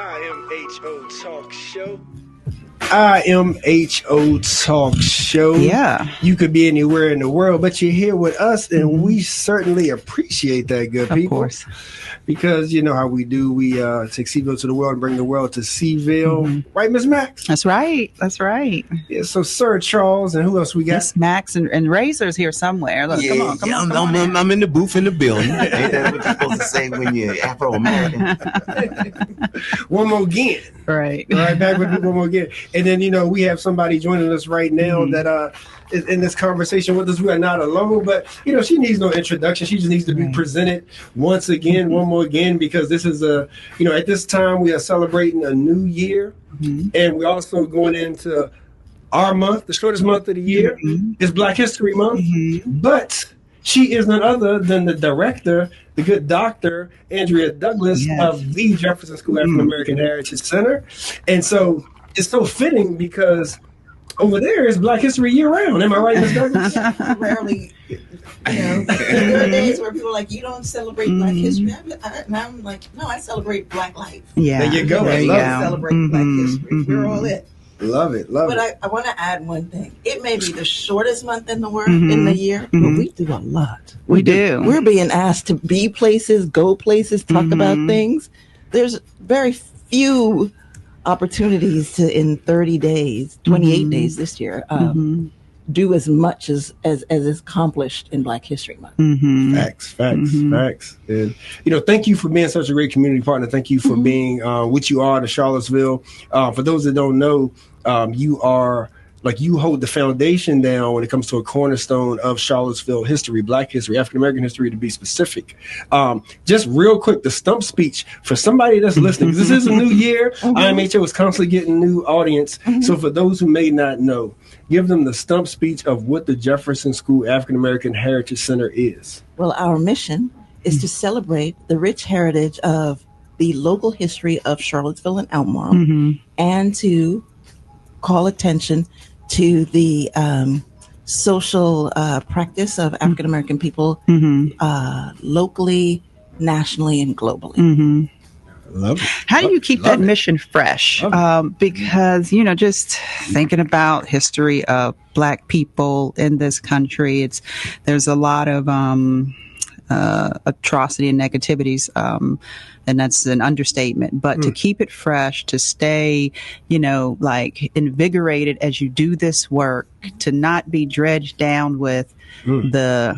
IMHO Talk Show. IMHO Talk Show. Yeah. You could be anywhere in the world, but you're here with us, and we certainly appreciate that, good people. Of course. Because you know how we do. We take Seville to the world and bring the world to Seville. Right, Miss Max? That's right. That's right. Yeah, so Sir Charles, and who else we got? Miss Max and Razor's here somewhere. Look, come on. I'm in the booth in the building. Ain't that what you're supposed to say when you're Afro-American? One more again. Right. Right, back with you one more again. And then, you know, we have somebody joining us right now that is in this conversation with us. We are not alone, but, you know, she needs no introduction. She just needs to be presented once again, one more again, because this is at this time we are celebrating a new year. And we're also going into our month, the shortest month of the year is Black History Month. But she is none other than the director, the good Dr. Andrea Douglas of the Jefferson School African American Heritage Center. And so it's so fitting because over there is Black History year round. Am I right, Ms. Douglas? Rarely, there are days where people are like, you don't celebrate Black history. And I'm like, no, I celebrate Black life. Yeah. There you go. I love celebrate Black history. We're all it. Love it. But I want to add one thing. It may be the shortest month in the world in the year, but we do a lot. We do. We're being asked to be places, go places, talk about things. There's very few opportunities to, in 30 days, 28 days this year, do as much as is accomplished in Black History Month. Facts. And, you know, thank you for being such a great community partner. Thank you for being what you are to Charlottesville. For those that don't know, you are you hold the foundation down when it comes to a cornerstone of Charlottesville history, Black history, African American history to be specific. Just real quick, the stump speech for somebody that's listening, because this is a new year. IMHO is constantly getting new audience. So for those who may not know, give them the stump speech of what the Jefferson School African American Heritage Center is. Well, our mission is to celebrate the rich heritage of the local history of Charlottesville and Albemarle and to call attention to the social practice of African American people locally, nationally, and globally. Love it. How do you keep that mission fresh? Because, you know, just thinking about history of Black people in this country, there's a lot of atrocity and negativities, and that's an understatement. But to keep it fresh, to stay, you know, like invigorated as you do this work, to not be dredged down with the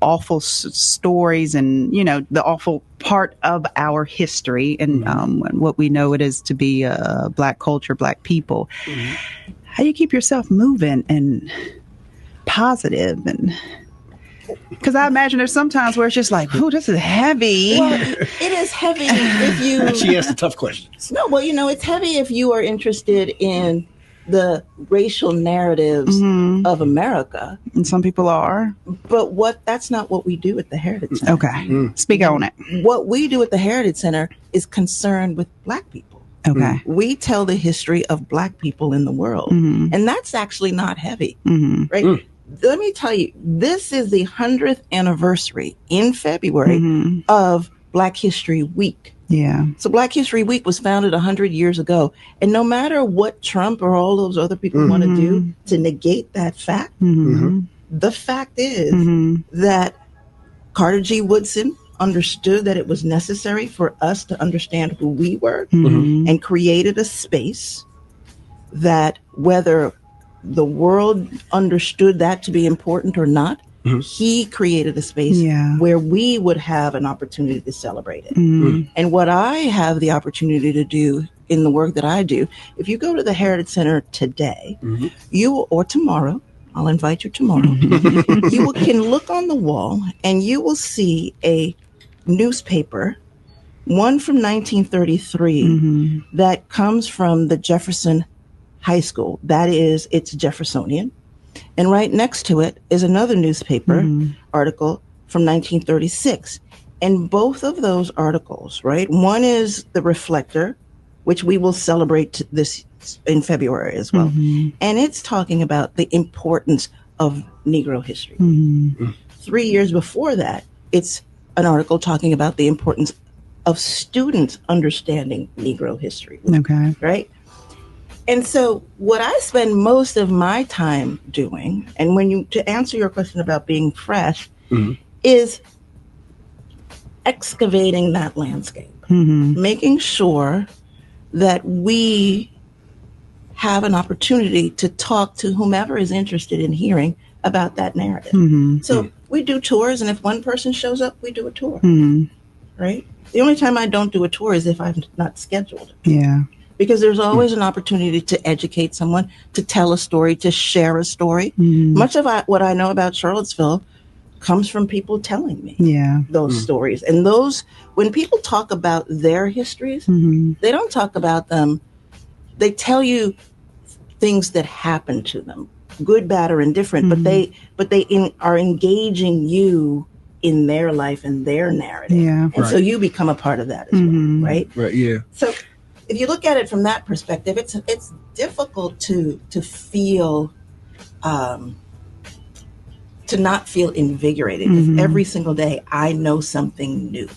awful stories and, you know, the awful part of our history and what we know it is to be Black culture, Black people. How do you keep yourself moving and positive? And because I imagine there's sometimes where it's just like, oh, this is heavy. Well, it is heavy if you... She asked a tough question. No, well, you know, it's heavy if you are interested in the racial narratives of America. And some people are. But that's not what we do at the Heritage Center. Okay. Speak on it. What we do at the Heritage Center is concerned with Black people. Okay. We tell the history of Black people in the world. And that's actually not heavy. Right? Let me tell you, this is the 100th anniversary in February of Black History Week. Yeah. So Black History Week was founded 100 years ago. And no matter what Trump or all those other people want to do to negate that fact, the fact is that Carter G. Woodson understood that it was necessary for us to understand who we were and created a space that, whether the world understood that to be important or not, he created a space where we would have an opportunity to celebrate it. And what I have the opportunity to do in the work that I do, if you go to the Heritage Center today, or tomorrow, I'll invite you tomorrow, you can look on the wall and you will see a newspaper, one from 1933 that comes from the Jefferson High School. That is, it's Jeffersonian. And right next to it is another newspaper article from 1936. And both of those articles, right? One is the Reflector, which we will celebrate this in February as well. And it's talking about the importance of Negro history. 3 years before that, it's an article talking about the importance of students understanding Negro history. Okay. Right? And so what I spend most of my time doing, and to answer your question about being fresh, is excavating that landscape, making sure that we have an opportunity to talk to whomever is interested in hearing about that narrative. So we do tours, and if one person shows up, we do a tour, right? The only time I don't do a tour is if I'm not scheduled. Yeah. Because there's always an opportunity to educate someone, to tell a story, to share a story. Much of what I know about Charlottesville comes from people telling me those stories. And when people talk about their histories, they don't talk about them. They tell you things that happened to them, good, bad, or indifferent, but they are engaging you in their life and their narrative. Yeah. And so you become a part of that as well, right? Right, yeah. So if you look at it from that perspective, it's difficult to feel to not feel invigorated, because every single day I know something new.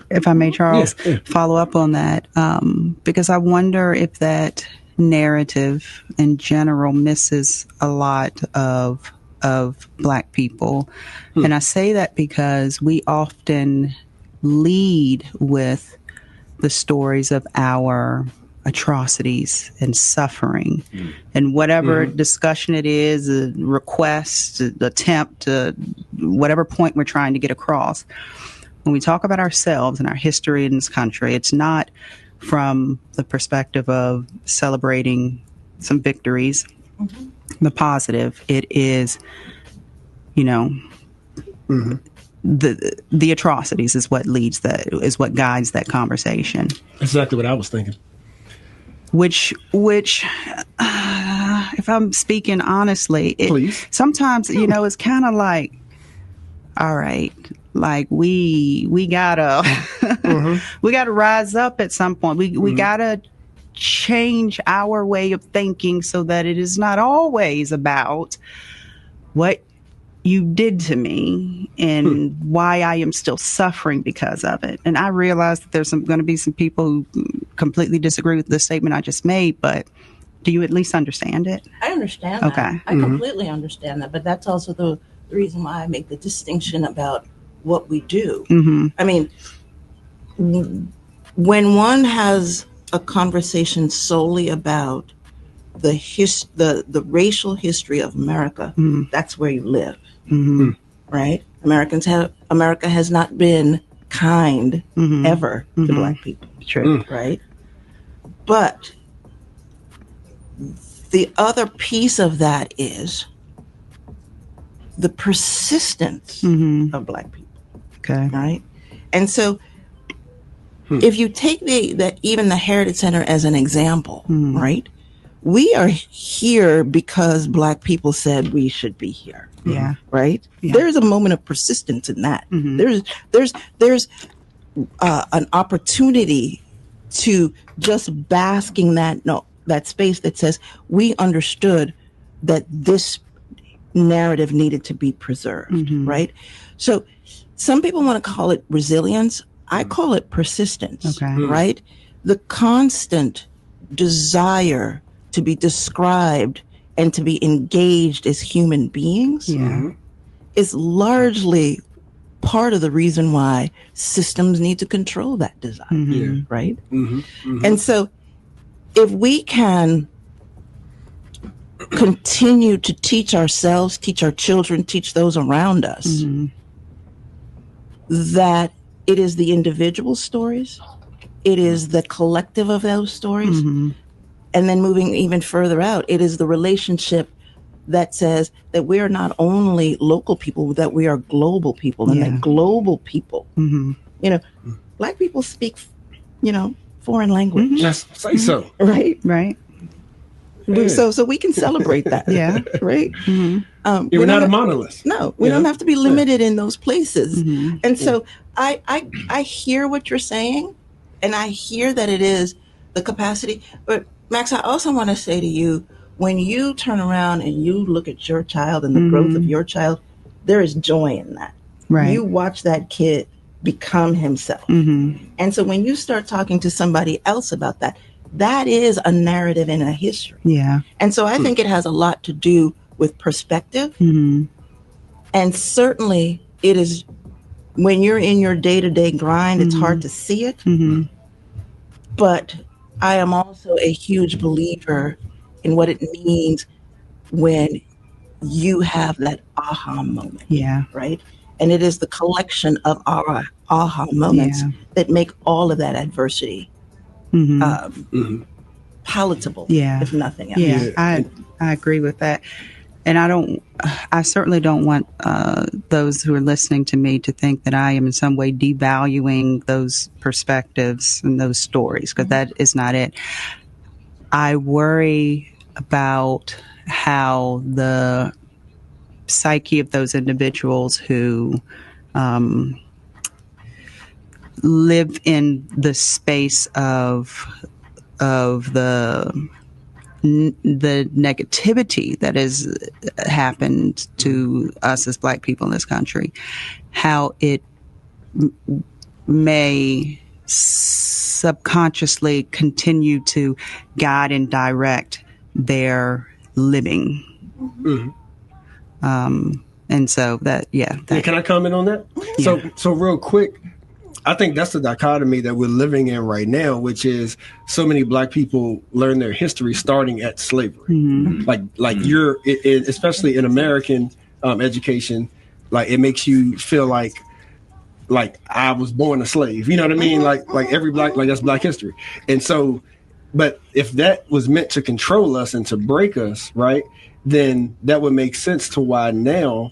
If I may, Charles, follow up on that, because I wonder if that narrative in general misses a lot of Black people. And I say that because we often lead with the stories of our atrocities and suffering, and whatever discussion it is, a request, attempt, whatever point we're trying to get across. When we talk about ourselves and our history in this country, it's not from the perspective of celebrating some victories, the positive. It is, the atrocities is what is what guides that conversation. Exactly what I was thinking. Which, if I'm speaking honestly, Please. Sometimes, it's kind of like, all right, like we gotta, we gotta rise up at some point. We gotta change our way of thinking so that it is not always about what you did to me and why I am still suffering because of it. And I realize that there's going to be some people who completely disagree with the statement I just made, but do you at least understand it? I understand that. Okay. I completely understand that, but that's also the reason why I make the distinction about what we do. I mean, when one has a conversation solely about the racial history of America, that's where you live. Right? America has not been kind ever to Black people. True. Right? But the other piece of that is the persistence of Black people. Okay. Right? And so if you take even the Heritage Center as an example, right? We are here because Black people said we should be here. Yeah. Right? Yeah. There's a moment of persistence in that. There's an opportunity to just basking that space that says we understood that this narrative needed to be preserved, right? So some people want to call it resilience. I call it persistence, right? The constant desire to be described and to be engaged as human beings is largely part of the reason why systems need to control that desire, right? And so if we can continue to teach ourselves, teach our children, teach those around us, that it is the individual stories, it is the collective of those stories, and then moving even further out, it is the relationship that says that we are not only local people, that we are global people, and that global people, Black people speak, foreign language. Just say so. Right? Right. Yeah. So we can celebrate that. Right? We're not a monolith. No, we don't have to be limited in those places. And so I hear what you're saying, and I hear that it is the capacity. But Max, I also want to say to you, when you turn around and you look at your child and the growth of your child, there is joy in that. Right. You watch that kid become himself. And so when you start talking to somebody else about that, that is a narrative and a history. Yeah. And so I think it has a lot to do with perspective. And certainly it is, when you're in your day-to-day grind, it's hard to see it. But I am also a huge believer in what it means when you have that aha moment. Yeah. Right? And it is the collection of our aha moments that make all of that adversity palatable, if nothing else. Yeah, I agree with that. And I certainly don't want those who are listening to me to think that I am in some way devaluing those perspectives and those stories, because that is not it. I worry about how the psyche of those individuals who live in the space of the negativity that has happened to us as Black people in this country, how it may subconsciously continue to guide and direct their living. And so can I comment on that? So real quick, I think that's the dichotomy that we're living in right now, which is so many Black people learn their history starting at slavery. Like you're, especially in American education, like it makes you feel like I was born a slave. You know what I mean? Like every Black, like that's Black history. And so, but if that was meant to control us and to break us, right, then that would make sense to why now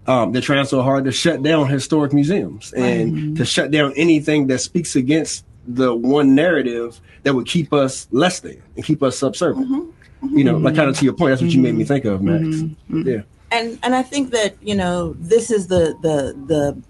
they're trying so hard to shut down historic museums and to shut down anything that speaks against the one narrative that would keep us less than and keep us subservient. You know, like kind of to your point, that's what you made me think of, Max. Yeah. And I think that, you know, this is the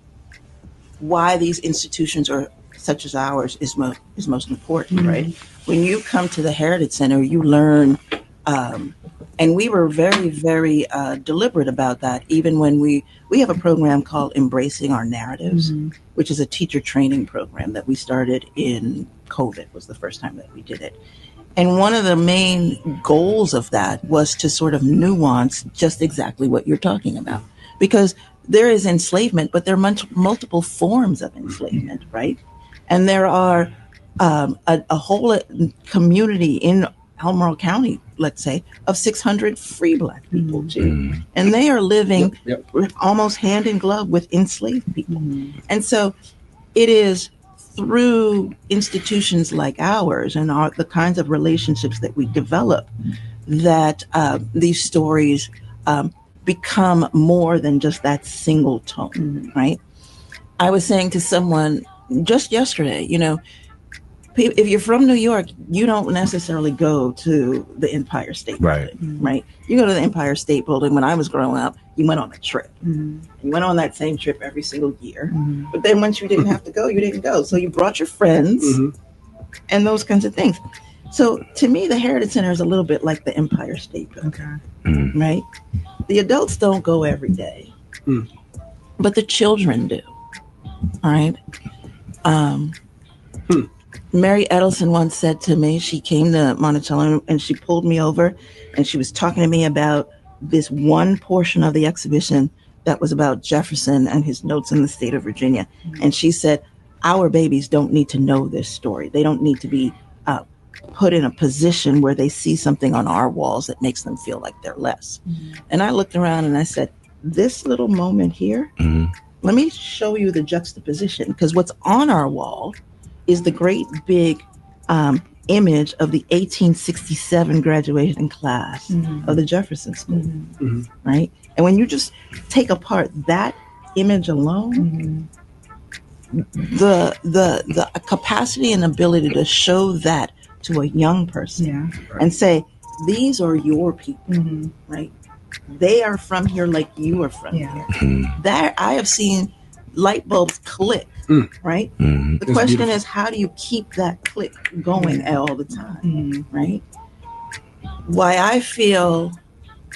why these institutions are such as ours is most important, right? When you come to the Heritage Center, you learn, and we were very, very deliberate about that. Even when we have a program called Embracing Our Narratives, which is a teacher training program that we started in COVID, was the first time that we did it. And one of the main goals of that was to sort of nuance just exactly what you're talking about. Because there is enslavement, but there are multiple forms of enslavement, right? And there are a whole community in Albemarle County, let's say, of 600 free Black people too. And they are living almost hand in glove with enslaved people. And so it is through institutions like ours and the kinds of relationships that we develop that these stories become more than just that single tone, right? I was saying to someone just yesterday, you know, if you're from New York, you don't necessarily go to the Empire State Building, right? You go to the Empire State Building. When I was growing up, you went on a trip. You went on that same trip every single year. But then once you didn't have to go, you didn't go. So you brought your friends and those kinds of things. So to me, the Heritage Center is a little bit like the Empire State Building, right? The adults don't go every day, but the children do, all right? Mary Edelson once said to me, she came to Monticello and she pulled me over and she was talking to me about this one portion of the exhibition that was about Jefferson and his notes in the state of Virginia. And she said, our babies don't need to know this story. They don't need to be put in a position where they see something on our walls that makes them feel like they're less. And I looked around and I said, this little moment here, let me show you the juxtaposition, because what's on our wall is the great big image of the 1867 graduating class of the Jefferson School, right? And when you just take apart that image alone, the capacity and ability to show that to a young person and say, these are your people, right? They are from here like you are from here. That I have seen light bulbs click, right? The question is, how do you keep that click going all the time, right? Why I feel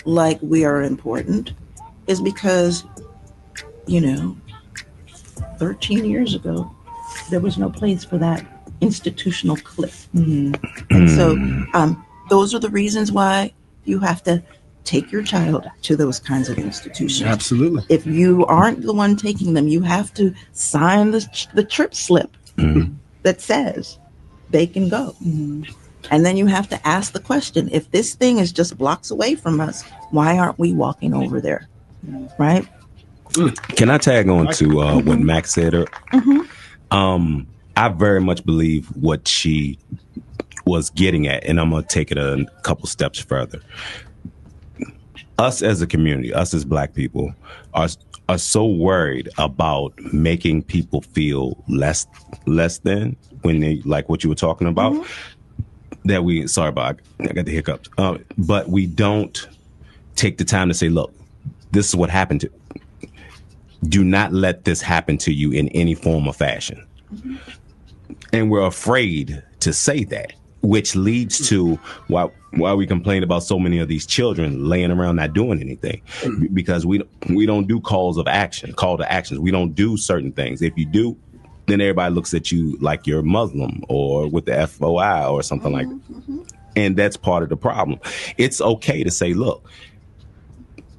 like we are important is because, you know, 13 years ago, there was no place for that institutional cliff. And so those are the reasons why you have to take your child to those kinds of institutions. Absolutely. If you aren't the one taking them, you have to sign the trip slip that says they can go. And then you have to ask the question, if this thing is just blocks away from us, why aren't we walking over there? Right? Can I tag on to what Max said? I very much believe what she was getting at, and I'm going to take it a couple steps further. Us as a community, us as Black people, are so worried about making people feel less than when they, like what you were talking about, that I got the hiccups, but we don't take the time to say, look, this is what happened to. Do not let this happen to you in any form or fashion. And we're afraid to say that, which leads to why we complain about so many of these children laying around not doing anything, because we don't do call to actions. We don't do certain things. If you do, then everybody looks at you like you're Muslim or with the FOI or something like that. And that's part of the problem. It's okay to say, look,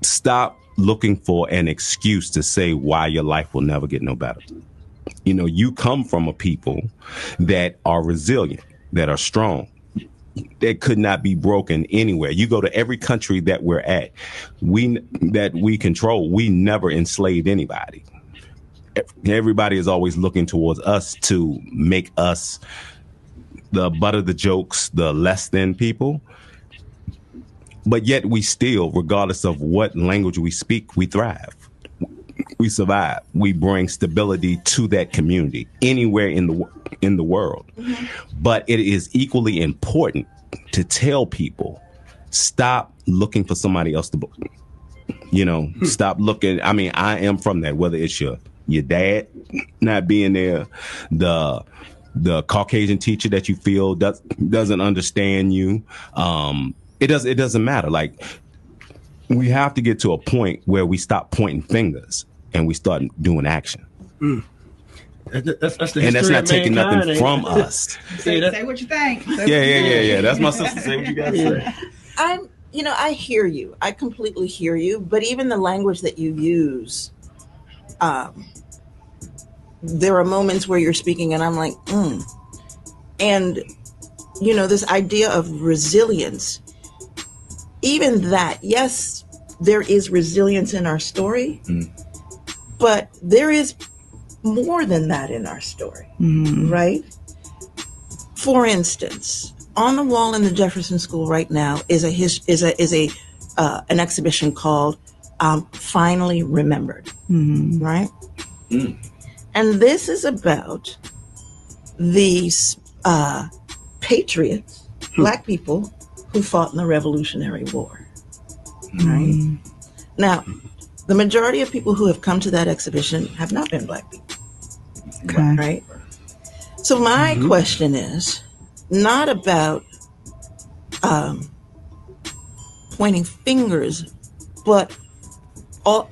stop looking for an excuse to say why your life will never get no better. You know, you come from a people that are resilient, that are strong, that could not be broken anywhere. You go to every country that we're at, that we control, we never enslaved anybody. Everybody is always looking towards us to make us the butt of the jokes, the less than people. But yet we still, regardless of what language we speak, we thrive. We survive. We bring stability to that community anywhere in the world. But it is equally important to tell people, stop looking for somebody else to, stop looking. I mean, I am from that, whether it's your dad not being there, the Caucasian teacher that you feel doesn't understand you. It doesn't matter. Like, we have to get to a point where we stop pointing fingers and we start doing action. That's and that's not taking nothing from us. Say what you think. Yeah. That's my sister. Say what you got to say. I hear you. I completely hear you. But even the language that you use, there are moments where you're speaking and I'm like, And, this idea of resilience, even that, yes, there is resilience in our story, but there is more than that in our story, right? For instance, on the wall in the Jefferson School right now is an exhibition called Finally Remembered, right? And this is about these patriots, Black people who fought in the Revolutionary War, right? Now, the majority of people who have come to that exhibition have not been Black people, right? So my question is not about pointing fingers, but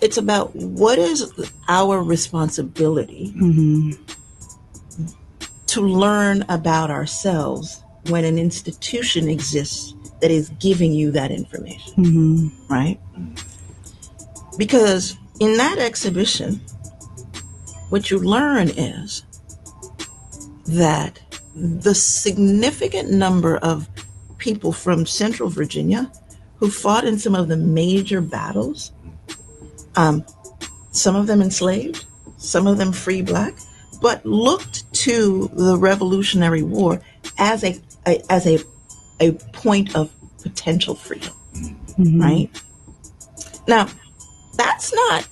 it's about what is our responsibility to learn about ourselves when an institution exists that is giving you that information, right? Because in that exhibition, what you learn is that the significant number of people from Central Virginia who fought in some of the major battles, some of them enslaved, some of them free Black, but looked to the Revolutionary War as a point of potential freedom, right? Now, that's not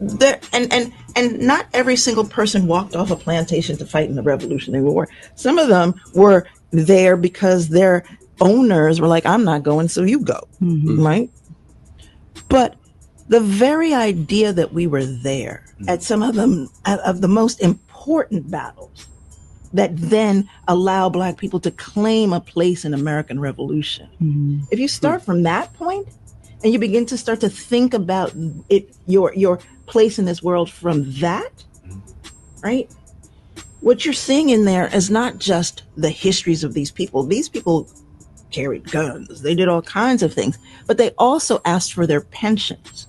there, and not every single person walked off a plantation to fight in the Revolutionary War. Some of them were there because their owners were like, I'm not going, so you go, right? But the very idea that we were there at some of the most important battles that then allow Black people to claim a place in American Revolution. If you start from that point and you begin to start to think about it, your place in this world from that, right? What you're seeing in there is not just the histories of these people. These people carried guns. They did all kinds of things, but they also asked for their pensions,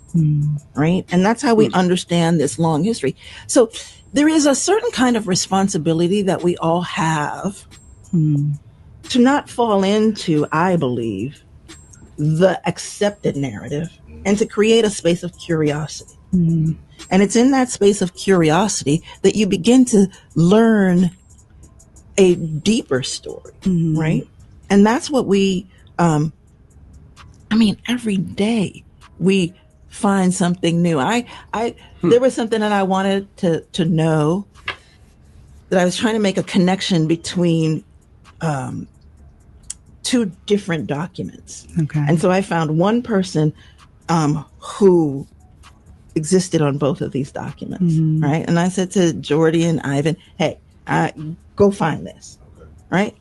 right? And that's how we understand this long history. So there is a certain kind of responsibility that we all have to not fall into, I believe, the accepted narrative and to create a space of curiosity. And it's in that space of curiosity that you begin to learn a deeper story, right? And that's what we, every day we find something new. There was something that I wanted to know, that I was trying to make a connection between two different documents. Okay. And so I found one person who existed on both of these documents, right? And I said to Jordy and Ivan, hey, go find this, right?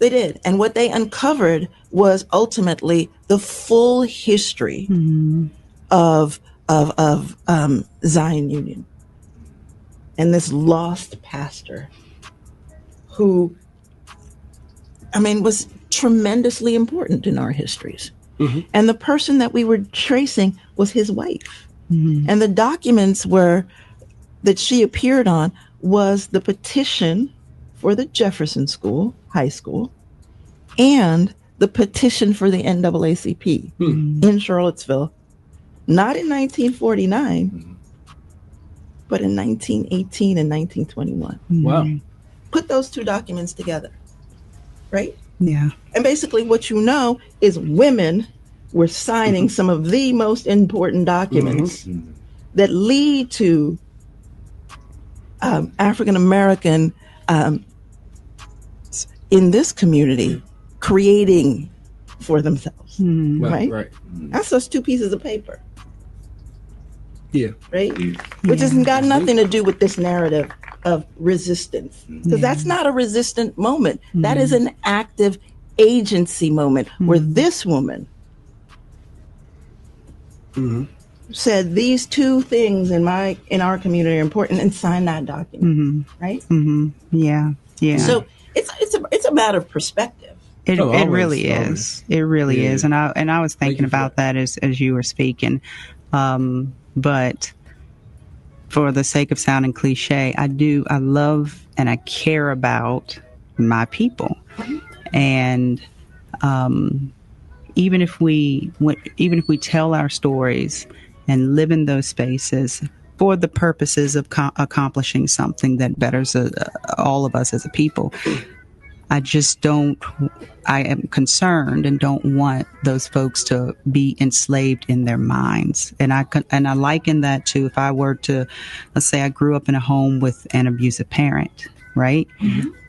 They did. And what they uncovered was ultimately the full history of Zion Union and this lost pastor who, was tremendously important in our histories. And the person that we were tracing was his wife. And the documents that she appeared on was the petition for the Jefferson School, high school, and the petition for the NAACP in Charlottesville, not in 1949, but in 1918 and 1921. Wow. Put those two documents together, right? Yeah. And basically what you know is women were signing some of the most important documents that lead to African American in this community creating for themselves, right? That's those two pieces of paper. Yeah. Right? Which has got nothing to do with this narrative of resistance. Because that's not a resistant moment. That is an active agency moment where this woman said these two things in our community are important and signed that document. Right? Yeah. Yeah. So it's a matter of perspective. It really is. It really is. And I was thinking about that as you were speaking. But for the sake of sounding cliche, I love and I care about my people. And even if we tell our stories and live in those spaces for the purposes of accomplishing something that betters all of us as a people, I am concerned and don't want those folks to be enslaved in their minds. And I liken that to, if I were to, let's say I grew up in a home with an abusive parent, right?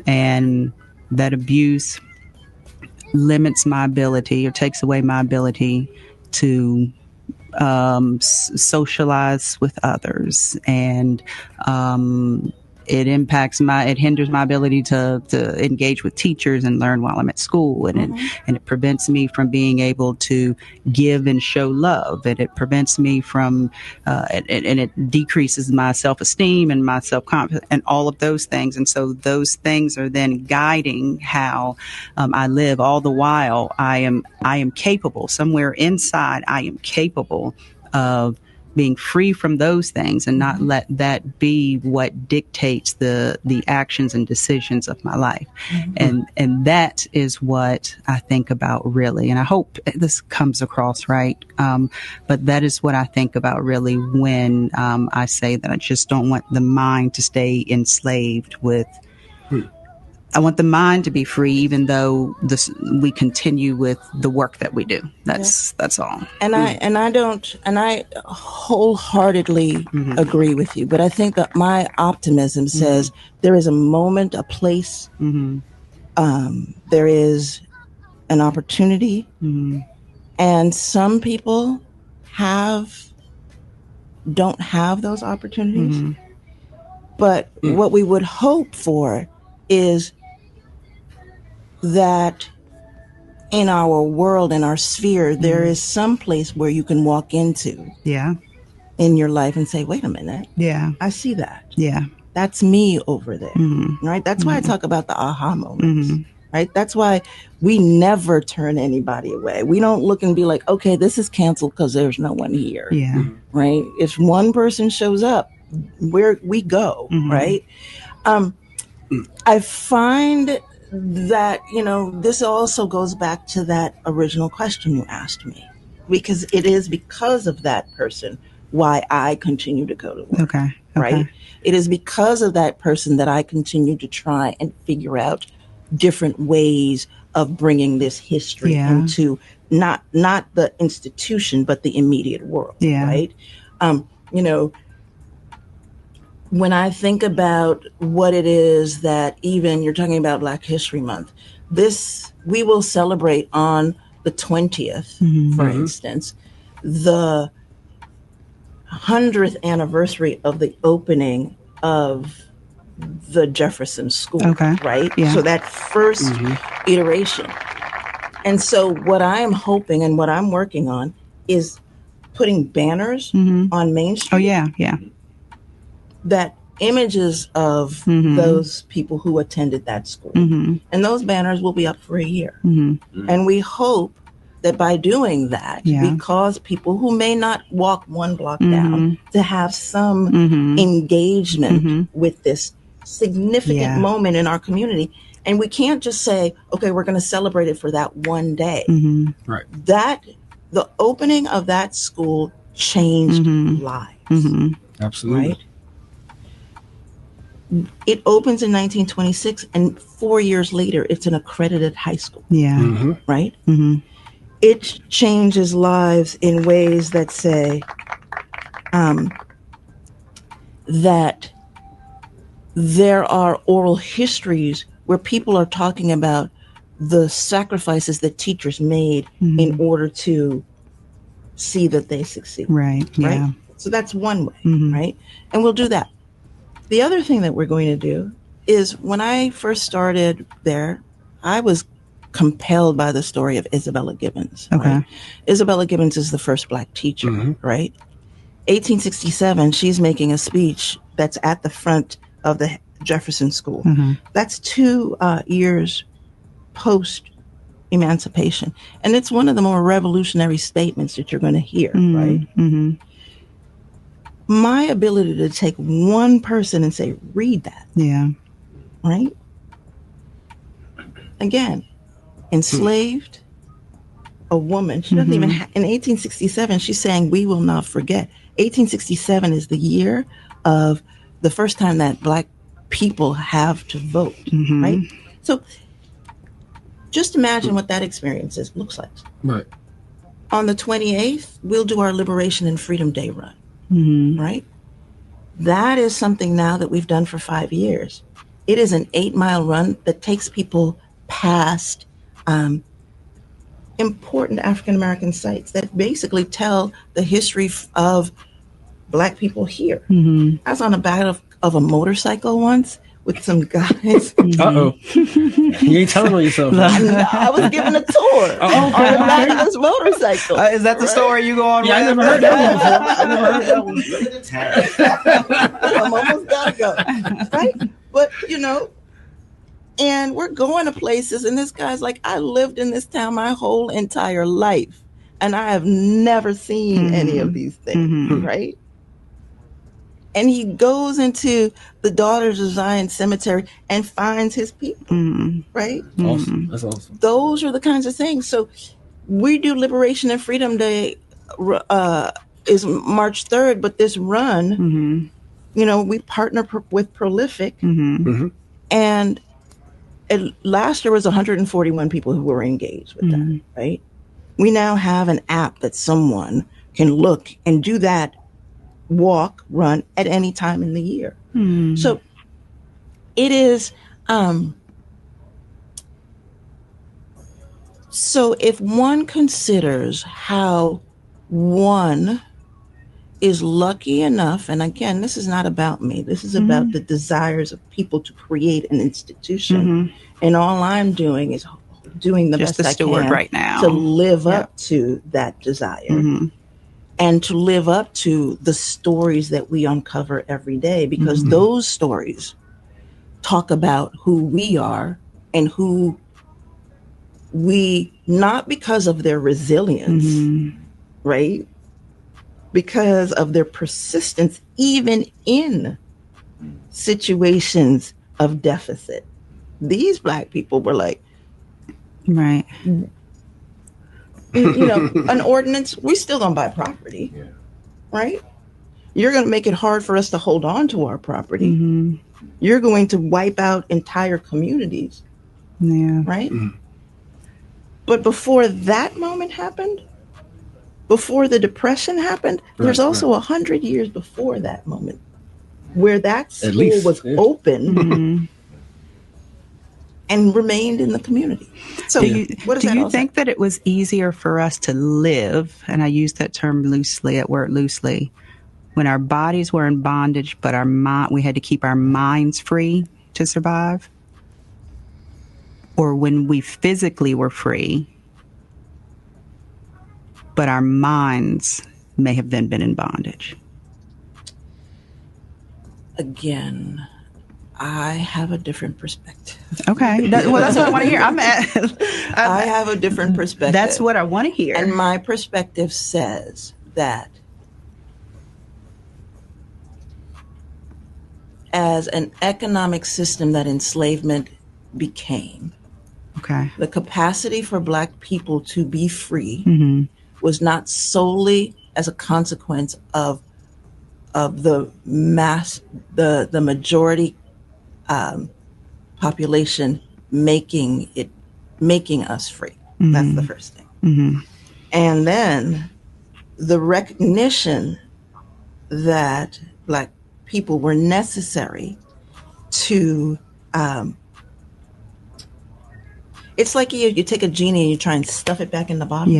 And that abuse limits my ability or takes away my ability to socialize with others, and it hinders my ability to engage with teachers and learn while I'm at school, and it prevents me from being able to give and show love, and it prevents me from and it decreases my self-esteem and my self-confidence and all of those things. And so those things are then guiding how I live. All the while I am capable, somewhere inside I am capable of being free from those things and not let that be what dictates the actions and decisions of my life. And that is what I think about, really. And I hope this comes across right. But that is what I think about, really, when I say that I just don't want the mind to stay enslaved with. I want the mind to be free, even though we continue with the work that we do. That's all. And I wholeheartedly agree with you. But I think that my optimism says there is a moment, a place. There is an opportunity, and some people don't have those opportunities. But what we would hope for is that in our world, in our sphere, there is some place where you can walk into in your life and say, wait a minute. Yeah. I see that. Yeah. that's me over there, right? That's why I talk about the aha moments, right? That's why we never turn anybody away. We don't look and be like, okay, this is canceled because there's no one here, right? If one person shows up, we go, right? I find that, this also goes back to that original question you asked me, because it is because of that person why I continue to go to work. Okay. Right? It is because of that person that I continue to try and figure out different ways of bringing this history into not the institution, but the immediate world. Right? When I think about what it is that even you're talking about Black History Month, we will celebrate on the 20th, for instance, the 100th anniversary of the opening of the Jefferson School, right? Yeah. So that first iteration. And so what I am hoping and what I'm working on is putting banners on Main Street. Oh, yeah. That images of those people who attended that school. And those banners will be up for a year. And we hope that by doing that, because people who may not walk one block down to have some engagement with this significant moment in our community. And we can't just say, okay, we're going to celebrate it for that one day. Right. The opening of that school changed lives. Absolutely. Right? It opens in 1926, and 4 years later, it's an accredited high school. Yeah. Right? It changes lives in ways that say that there are oral histories where people are talking about the sacrifices that teachers made in order to see that they succeed. Right. Yeah. Right? So that's one way, right? And we'll do that. The other thing that we're going to do is, when I first started there, I was compelled by the story of Isabella Gibbons. Okay. Right? Isabella Gibbons is the first Black teacher, right? 1867, she's making a speech that's at the front of the Jefferson School. That's 2 years post emancipation. And it's one of the more revolutionary statements that you're going to hear, right? My ability to take one person and say, read that. Yeah. Right? Again, enslaved, a woman. She doesn't even in 1867, she's saying, we will not forget. 1867 is the year of the first time that Black people have to vote, right? So just imagine what that experience looks like. Right. On the 28th, we'll do our Liberation and Freedom Day run, right? That is something now that we've done for 5 years. It is an 8-mile run that takes people past important African-American sites that basically tell the history of Black people here. I was on the back of a motorcycle once with some guys. Uh-oh. You ain't telling on yourself. I was given a tour on the back of this motorcycle. Is that the story you go on? Yeah, I never heard that one before. I'm almost gotta go. Right? But, and we're going to places, and this guy's like, I lived in this town my whole entire life, and I have never seen any of these things, right? And he goes into the Daughters of Zion Cemetery and finds his people, right? Awesome. That's awesome. Those are the kinds of things. So we do Liberation and Freedom Day is March 3rd, but this run, we partner with Prolific, and last year was 141 people who were engaged with that, right? We now have an app that someone can look and do that walk, run at any time in the year. So it is, so if one considers how one is lucky enough, and again, this is not about me, this is about the desires of people to create an institution. And all I'm doing is doing the Just best the I steward can right now to live up to that desire. and to live up to the stories that we uncover every day, because those stories talk about who we are and who we, not because of their resilience, right? Because of their persistence, even in situations of deficit. These Black people were like, right. An ordinance, we still don't buy property, right? You're going to make it hard for us to hold on to our property. You're going to wipe out entire communities, right? But before that moment happened, before the Depression happened, there's also 100 years before that moment where that school was open and remained in the community. So do you think that it was easier for us to live, and I use that term loosely, that word loosely, when our bodies were in bondage, but we had to keep our minds free to survive? Or when we physically were free, but our minds may have then been in bondage? Again, I have a different perspective. Okay. That's what I want to hear. I have a different perspective. That's what I want to hear. And my perspective says that as an economic system that enslavement became, the capacity for Black people to be free was not solely as a consequence of the majority population making us free. That's the first thing. And then the recognition that Black people were necessary to it's like you take a genie and you try and stuff it back in the bottle.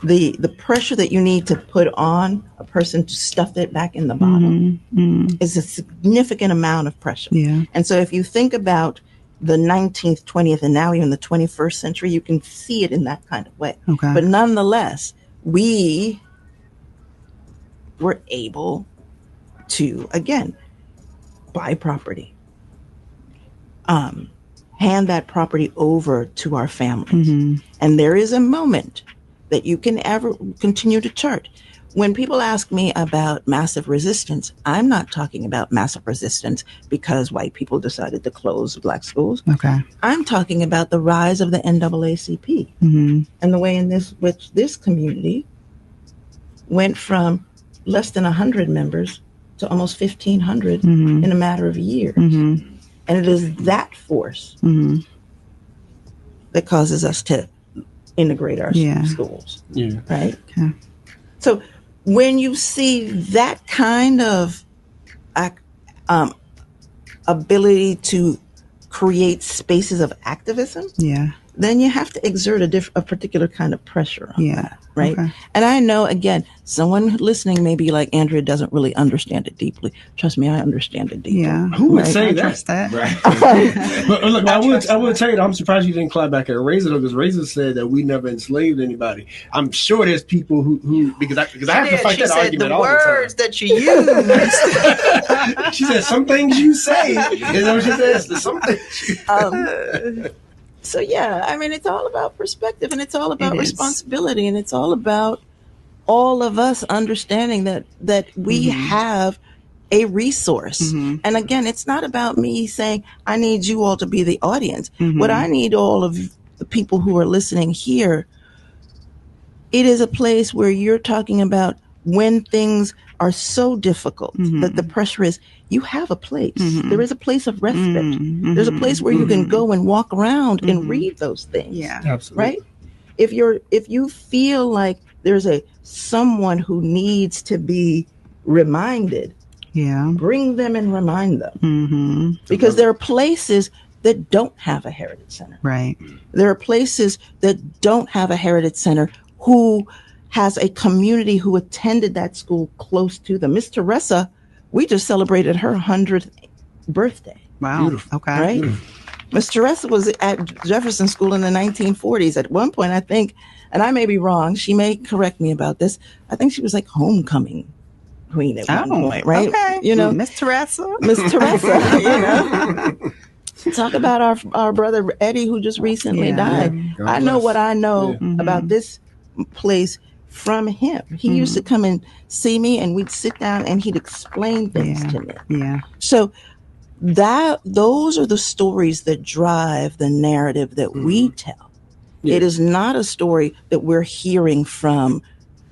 The pressure that you need to put on a person to stuff it back in the bottle is a significant amount of pressure. And so if you think about the 19th, 20th, and now even the 21st century, you can see it in that kind of way. But nonetheless, we were able to, again, buy property, hand that property over to our families. And there is a moment that you can ever continue to chart. When people ask me about massive resistance, I'm not talking about massive resistance because white people decided to close Black schools. I'm talking about the rise of the NAACP and the way in which this community went from less than 100 members to almost 1,500 in a matter of years. And it is that force that causes us to integrate our schools, right? So when you see that kind of ability to create spaces of activism, then you have to exert a particular kind of pressure on that, right? And I know, again, someone listening may be like, Andrea doesn't really understand it deeply. Trust me, I understand it deeply. Who would say that? But look, I would tell you that I'm surprised you didn't clap back at Razor, though, because Razor said that we never enslaved anybody. I'm sure there's people who because I have to fight that argument all the time. The words that you use. She said some things you say. You know what she says? Some things. So, yeah, I mean, it's all about perspective, and it's all about responsibility, and it's all about all of us understanding that we have a resource. And again, it's not about me saying, I need you all to be the audience. What I need all of the people who are listening here, it is a place where you're talking about when things are so difficult that the pressure is, you have a place. There is a place of respite. There's a place where you can go and walk around and read those things. Absolutely. Right? If you feel like there's someone who needs to be reminded, bring them and remind them. Because there are places that don't have a heritage center. Right. There are places that don't have a heritage center who has a community who attended that school close to them. Miss Teresa, we just celebrated her 100th birthday. Wow. Beautiful. Okay. Right? Beautiful. Miss Teresa was at Jefferson School in the 1940s. At one point, I think, and I may be wrong, she may correct me about this, I think she was like homecoming queen at one point, right? Okay. You know, Miss Teresa. Miss Teresa, you know. Talk about our brother Eddie, who just recently died. God I know bless. what I know about this place from him. He used to come and see me, and we'd sit down, and he'd explain things to me. Yeah. So those are the stories that drive the narrative that we tell. It is not a story that we're hearing from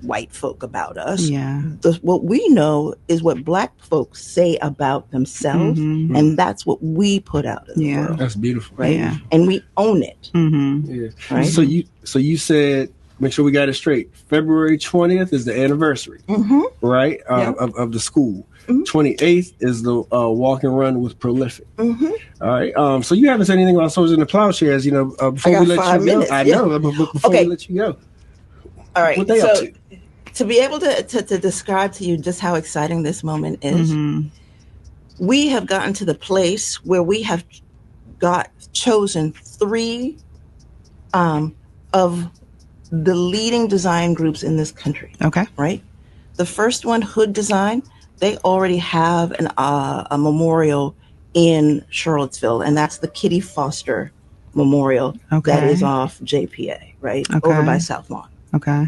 white folk about us. Yeah. What we know is what Black folks say about themselves, and that's what we put out in the world. That's beautiful. Right? Yeah. And we own it. Yeah. Right? So you said, make sure we got it straight. February 20th is the anniversary, right? Of the school. 28th is the walk and run with Prolific. All right. So you haven't said anything about Soldiers in the Plowshares, before we let 5 you minutes, go. I know, but before we let you go. All right. What they up to be able to describe to you just how exciting this moment is, we have gotten to the place where we have chosen 3 of the leading design groups in this country. Okay. Right? The first one, Hood Design, they already have a memorial in Charlottesville, and that's the Kitty Foster Memorial that is off JPA, right? Over by South Lawn. Okay.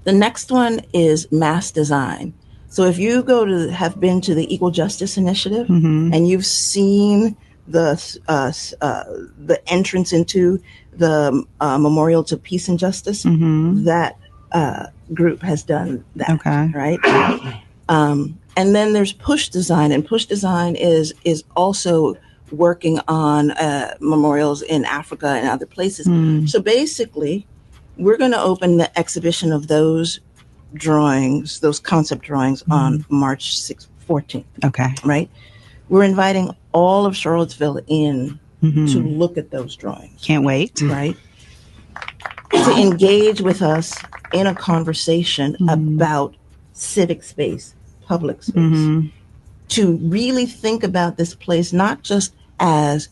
The next one is Mass Design. So if you have been to the Equal Justice Initiative and you've seen the entrance into the Memorial to Peace and Justice, that group has done that. Okay. Right. And then there's Push Design, and Push Design is also working on memorials in Africa and other places. So basically, we're going to open the exhibition of those drawings, those concept drawings, on March 14th. Okay. Right? We're inviting all of Charlottesville in to look at those drawings. Can't wait. Right? To engage with us in a conversation about civic space, public space. To really think about this place not just as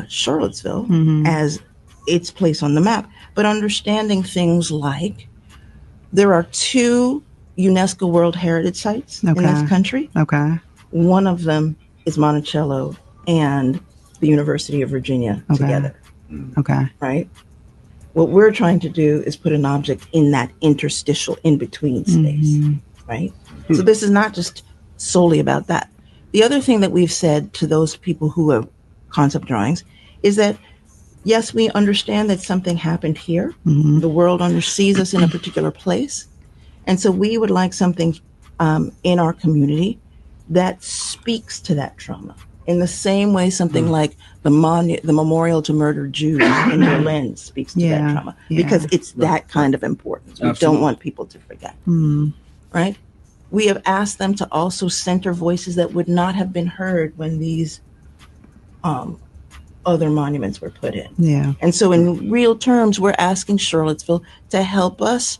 Charlottesville, as its place on the map, but understanding things like there are 2 UNESCO World Heritage Sites in this country. Okay. One of them is Monticello and the University of Virginia together. Okay. Right? What we're trying to do is put an object in that interstitial in-between space. Right? So this is not just solely about that. The other thing that we've said to those people who have concept drawings is that, yes, we understand that something happened here. The world sees us in a particular place. And so we would like something in our community that speaks to that trauma. In the same way, something like the Memorial to Murdered Jews in Berlin speaks to that trauma. Because it's that kind of importance. We don't want people to forget. Right? We have asked them to also center voices that would not have been heard when these other monuments were put in. Yeah. And so in real terms, we're asking Charlottesville to help us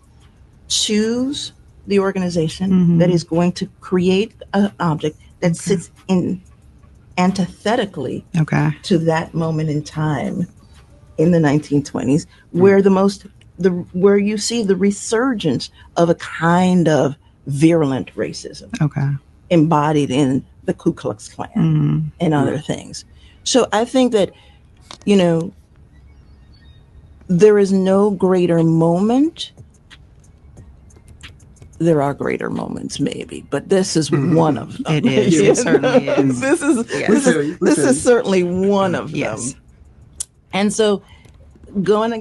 choose the organization that is going to create an object that sits in antithetically to that moment in time in the 1920s, where where you see the resurgence of a kind of virulent racism embodied in the Ku Klux Klan and other things. So I think that, there is no greater moment. There are greater moments, maybe, but this is one of them. It is. It certainly is. This is certainly one of them. And so, going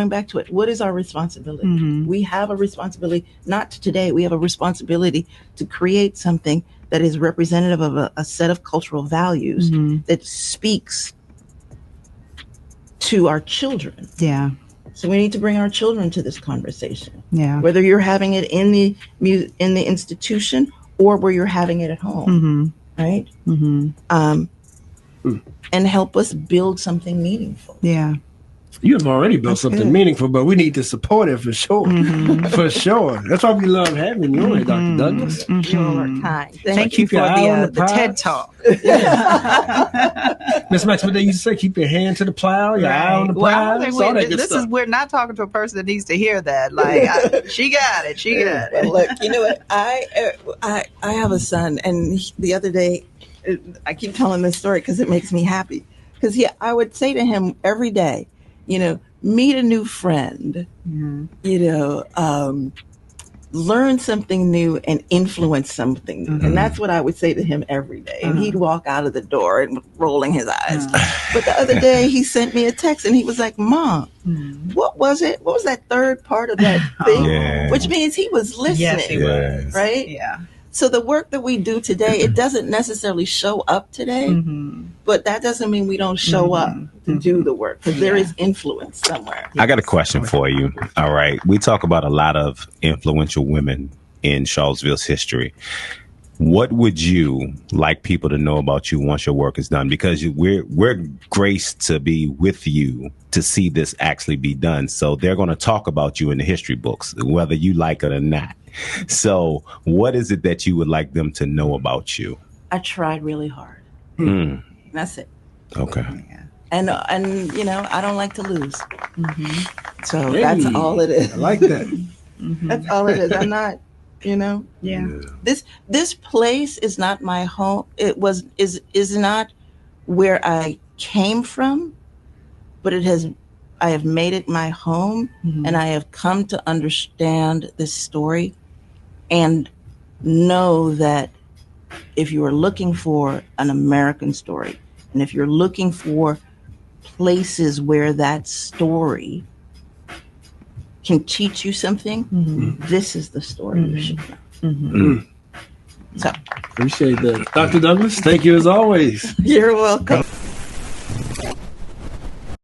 back to it, what is our responsibility? We have a responsibility, not today. We have a responsibility to create something that is representative of a set of cultural values that speaks to our children. Yeah. So we need to bring our children to this conversation. Yeah. Whether you're having it in the institution or where you're having it at home, right? And help us build something meaningful. Yeah. You have already built something meaningful, but we need to support it for sure. For sure. That's why we love having you on, Dr. Douglas. You all are kind. Thank you for the TED Talk. Miss Max, what they used to say, keep your hand to the plow, your eye on the prize, all that good stuff. We're not talking to a person that needs to hear that. Like, she got it. She got it. Look, you know what? I have a son, and the other day, I keep telling this story because it makes me happy. Because I would say to him every day, meet a new friend, learn something new and influence something new. And that's what I would say to him every day. And he'd walk out of the door and rolling his eyes. But the other day he sent me a text and he was like, Mom, what was it? What was that third part of that thing? Yeah. Which means he was listening. Yes, he was. Right? Yeah. So the work that we do today, it doesn't necessarily show up today, but that doesn't mean we don't show up to do the work, because there is influence somewhere. I got a question for you. All right. We talk about a lot of influential women in Charlottesville's history. What would you like people to know about you once your work is done? Because we're graced to be with you to see this actually be done. So they're going to talk about you in the history books, whether you like it or not. So what is it that you would like them to know about you? I tried really hard. That's it. Okay. And I don't like to lose. So that's all it is. I like that. That's all it is. I'm not, This place is not my home. Is not where I came from, but I have made it my home, and I have come to understand this story and know that if you are looking for an American story, and if you're looking for places where that story can teach you something, this is the story you should know. So, appreciate that. Dr. Douglas, thank you as always. You're welcome.